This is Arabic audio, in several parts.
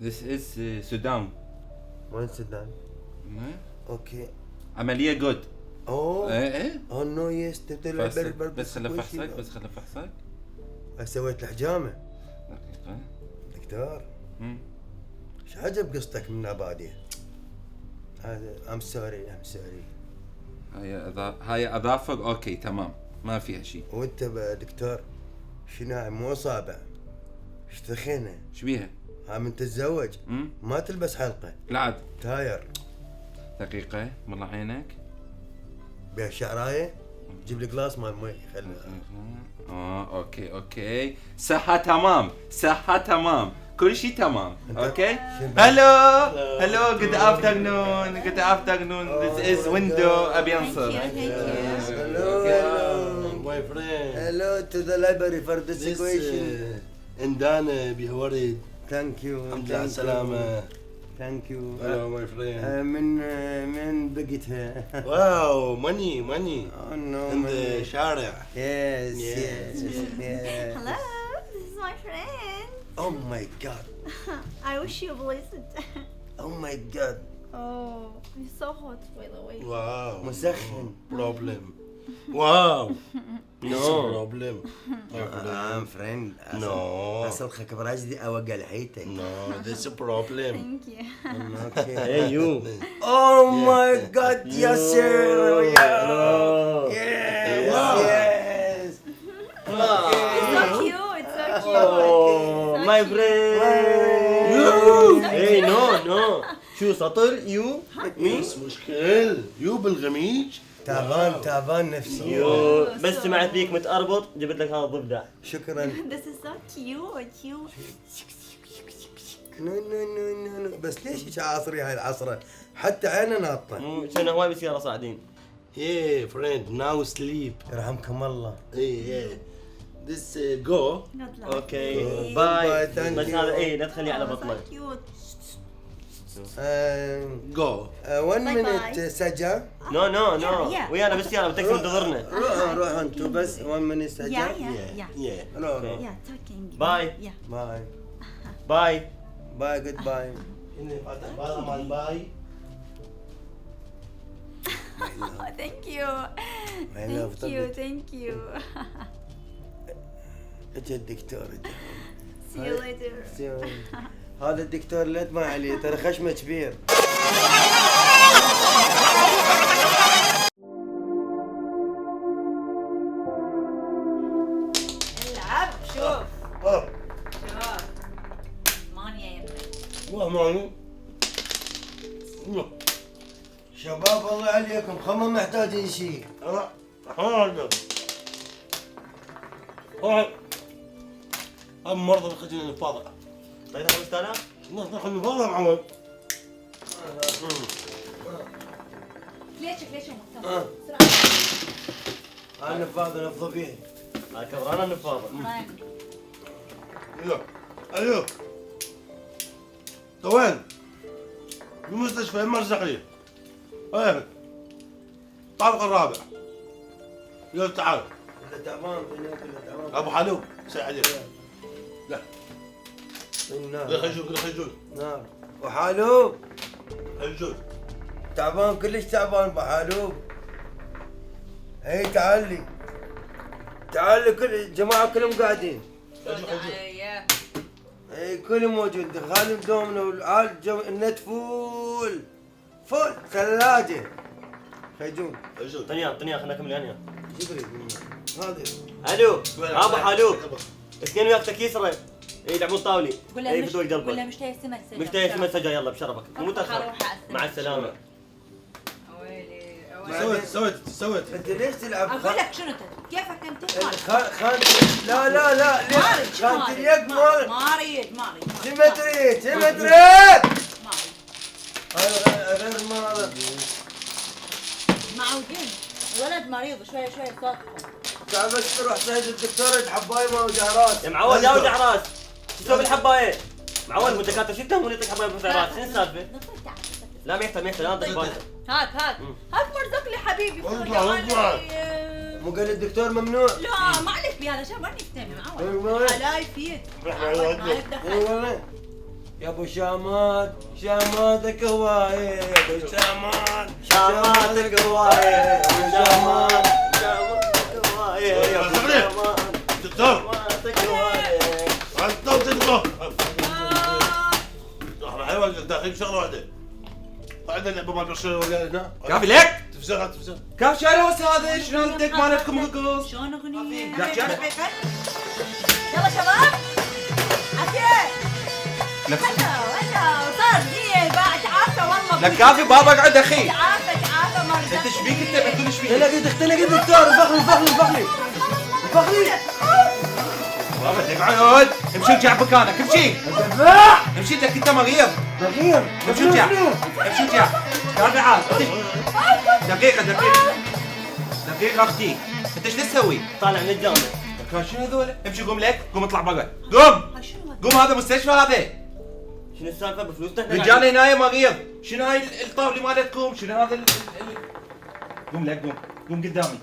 This is Sudan. وين السودان؟ ما؟ اوكي. عملية جود. اوه ايه اوه نو يس تبدأ بس خل افحصك. سويت الحجامة. دقيقة. دكتور ايش عجب قصتك من نبادية؟ هذا ام سوري. هاي اظافر اوكي تمام ما فيها شيء. وانت دكتور شنو هاي مو اصابع؟ ايش تخينه؟ ايش بيها؟ ها من تتزوج ما تلبس حلقة لا عاد تاير. دقيقة والله عينك. بيها شعراية جيب لي جلاس مال مي خلنا. اوكي صحة تمام كل شيء تمام. اوكي هلو good afternoon this is window ابي انصر. My friend. Hello to the library for this equation. Indana بهوري. Thank you. الحمد لله على السلامة. Thank you. Hello my friend. من بقيتها؟ Wow money. Oh no. In the شارع. Yes. Hello, this is my friend. Oh my God. I wish you a blessed day. Oh my God. Oh, it's so hot by the way. Wow. مسخن. Problem. Wow. No problem. I'm friend. No. أصل خبراج دي أوقع لحيتك. No, there's a problem. Thank you. Okay. Hey you. Oh my God. Yes sir. Yes. It's so cute. It's so cute. Oh, So my cute. friend. Hey, no. شو سطل يو؟ مش مشكل. يو بالغميج. تعبان نفسي. يو بس سمعت فيك متأربط جبت لك هذا الضفدع. شكرا. This is so cute. نو بس ليش هيك عصري هاي العصرة؟ حتى عينه ناطة. كنا هواي بالسيارة صاعدين. Yeah friend now sleep. يرحمكم الله. Yeah. This go. Good luck. اوكي Bye, باي. thank بس you. هذا ايه لا تخليه على Oh, بطنك. so cute. Go. 1 Bye minute bye. سجا. نو Yeah. ويانا بالسيارة بتكفي انتظرنا. روحوا انتوا بس 1 minute Yeah, سجا. yeah. روح. Yeah, talking. Bye. Yeah. باي باي. جود باي. هنا فاتح بالها مال باي. Oh, thank you. I love Thank you. اجى الدكتور. See you later. هذا الدكتور لا تما عليه ترى خشمه كبير. العب شوف. Oh. ماني يا ماني. شباب الله عليكم خمم محتاجين شيء. هذا مرضى بالخجل الفاضع. طيب 5000 ناخذ الفاضع معود. ليش آه. انا فاضي نفض فيه. هاي كبرانا النفاضة. ايوه وين؟ بالمستشفى المرزقية. ايه الطابق الرابع. يلا تعال. كله تعبان كله تعبان. ابو حلوب ساعد عليك. لا نار خجول نار وحالوب خجول. تعبان كلش تعبان بحالوب. هي تعالي كل الجماعة كلهم قاعدين. اي كلهم موجود. خالد دومنا والعال النت فول ثلاجة. خيجون طنيان خلنا نكمل يعني. جبري هذا. الو ابو حلوب. اثنين وياك تكيسرة. يلعبون طاولي. قول اي له بدول قلبك. قول له مشتهي سمك سجا. مشتهي سمك سجا يلا بشرفك. مو متأخر. مع السلامة. سويت انت ليش تلعب؟ اقول لك شنو كيفك انت؟ خان لا ليش؟ خانت اليد مال. ما اريد سيمتريت هذا غير مرض. معودين ولد مريض شوي صوتكم. تعال بس تروح سيد الدكتور الحبايه ما وجع راس. يا معود يا وجع راس. شو تسوي بالحبايه؟ معود متكاتف شو تهون يعطيك حبايه بوجع راس؟ شنو السالفه؟ لا ما يحتاج لا انت هات مرزق لي حبيبي. اطلع. مو قال الدكتور ممنوع. لا ما عليك بهذا شيء ما نستمع معود. لا يفيد. ما يا ابو شامات شاماتك هوايه يا ابو شامات شاماتك هوايه شامات شاماتك هوايه يا ابو شامات دكتور شاماتك هوايه دكتور حيوان داخل شغله واحده عندنا لعبه مال برشلونه ولا هنا كافي لك تفزرها تفزر كاف شهر هذا شنو الدك مالتكم رقص شلون اغنيه؟ لا، جاك. يلا شباب عافيه لك هلا صار زين بقى تعافى والله لك كافي بابا اقعد اخي تعافى ما انت ايش بيك انت بتقول ايش بيك اختلق دكتور الفخلي بابا تقعد امشي ارجع مكانك امشي امشي لك انت مريض امشي ارجع امشي ارجع كافي عاد دقيقة اختي انت ايش تسوي؟ طالع من الجامعه لك شنو هذول؟ امشي قوم لك قوم اطلع برا قوم هذا مستشفى هذا شنو السالفه بفلوسنا؟ رجال هنا مريض شنو هاي الطاولة مالتكم؟ شنو هذا قوم لك قوم قدامي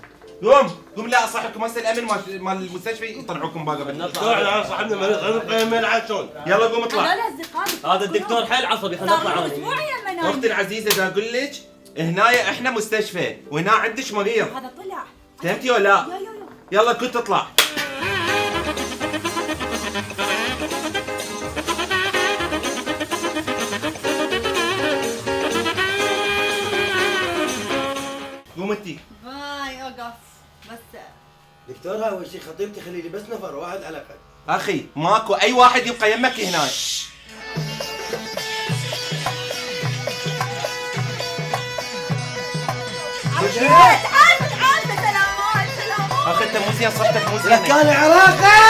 قوم لا اصحكم هسه الامن مال المستشفى يطلعوكم برا دكتور احنا صاحبنا مريض ما يلعب شلون يلا قوم اطلع هذول اصدقائي هذا الدكتور حيل عصبي خلينا نطلع صار عنه اسبوع يا مناي اختي العزيزة اذا اقول لك هنا احنا مستشفى وهنا عندش مريض هذا طلع فهمتي ولا لا؟ يلا كنت تطلع قوم انتي باي اوقف بس دكتور هاي اول شيء خطيبتي خلي لي بس نفر واحد على الاقل اخي ماكو اي واحد يبقى يمك هنا تعال سلامات اخي انت مو زين صحتك مو زينه كان علاقه